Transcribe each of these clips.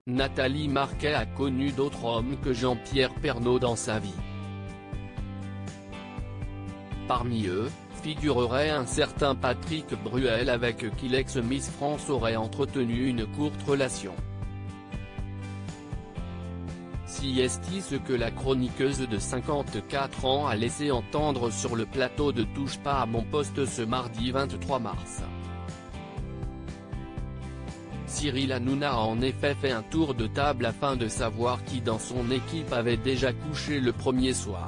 Nathalie Marquet a connu d'autres hommes que Jean-Pierre Pernaut dans sa vie. Parmi eux, figurerait un certain Patrick Bruel avec qui l'ex-Miss France aurait entretenu une courte relation. Si est-il ce que la chroniqueuse de 54 ans a laissé entendre sur le plateau de Touche pas à mon poste ce mardi 23 mars. Cyril Hanouna a en effet fait un tour de table afin de savoir qui dans son équipe avait déjà couché le premier soir.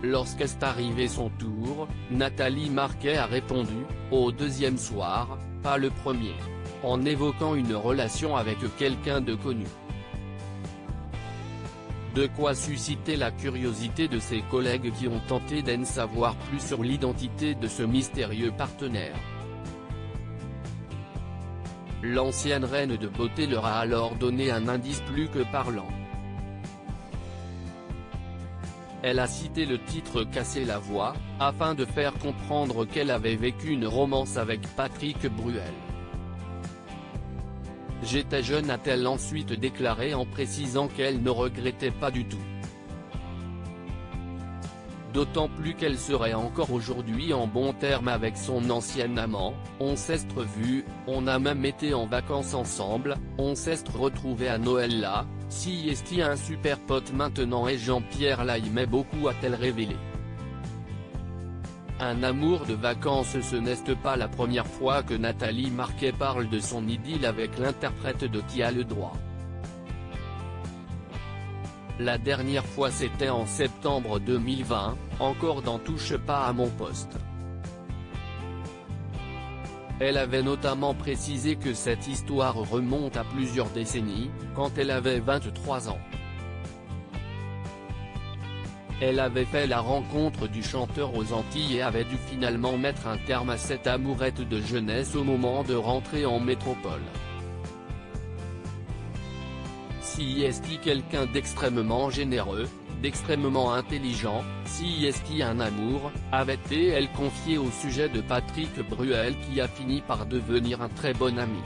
Lorsqu'est arrivé son tour, Nathalie Marquet a répondu « au deuxième soir, pas le premier », en évoquant une relation avec quelqu'un de connu. De quoi susciter la curiosité de ses collègues qui ont tenté d'en savoir plus sur l'identité de ce mystérieux partenaire. L'ancienne reine de beauté leur a alors donné un indice plus que parlant. Elle a cité le titre Casser la voix, afin de faire comprendre qu'elle avait vécu une romance avec Patrick Bruel. J'étais jeune, a-t-elle ensuite déclaré en précisant qu'elle ne regrettait pas du tout. D'autant plus qu'elle serait encore aujourd'hui en bons termes avec son ancien amant, on s'est revus, on a même été en vacances ensemble, on s'est retrouvés à Noël là, si est un super pote maintenant et Jean-Pierre l'aimait beaucoup, a-t-elle révélé. Un amour de vacances, ce n'est pas la première fois que Nathalie Marquet parle de son idylle avec l'interprète de Qui a le droit. La dernière fois c'était en septembre 2020, encore dans Touche pas à mon poste. Elle avait notamment précisé que cette histoire remonte à plusieurs décennies, quand elle avait 23 ans. Elle avait fait la rencontre du chanteur aux Antilles et avait dû finalement mettre un terme à cette amourette de jeunesse au moment de rentrer en métropole. Si est-il quelqu'un d'extrêmement généreux, d'extrêmement intelligent, si est-il un amour, avait-elle confié au sujet de Patrick Bruel qui a fini par devenir un très bon ami.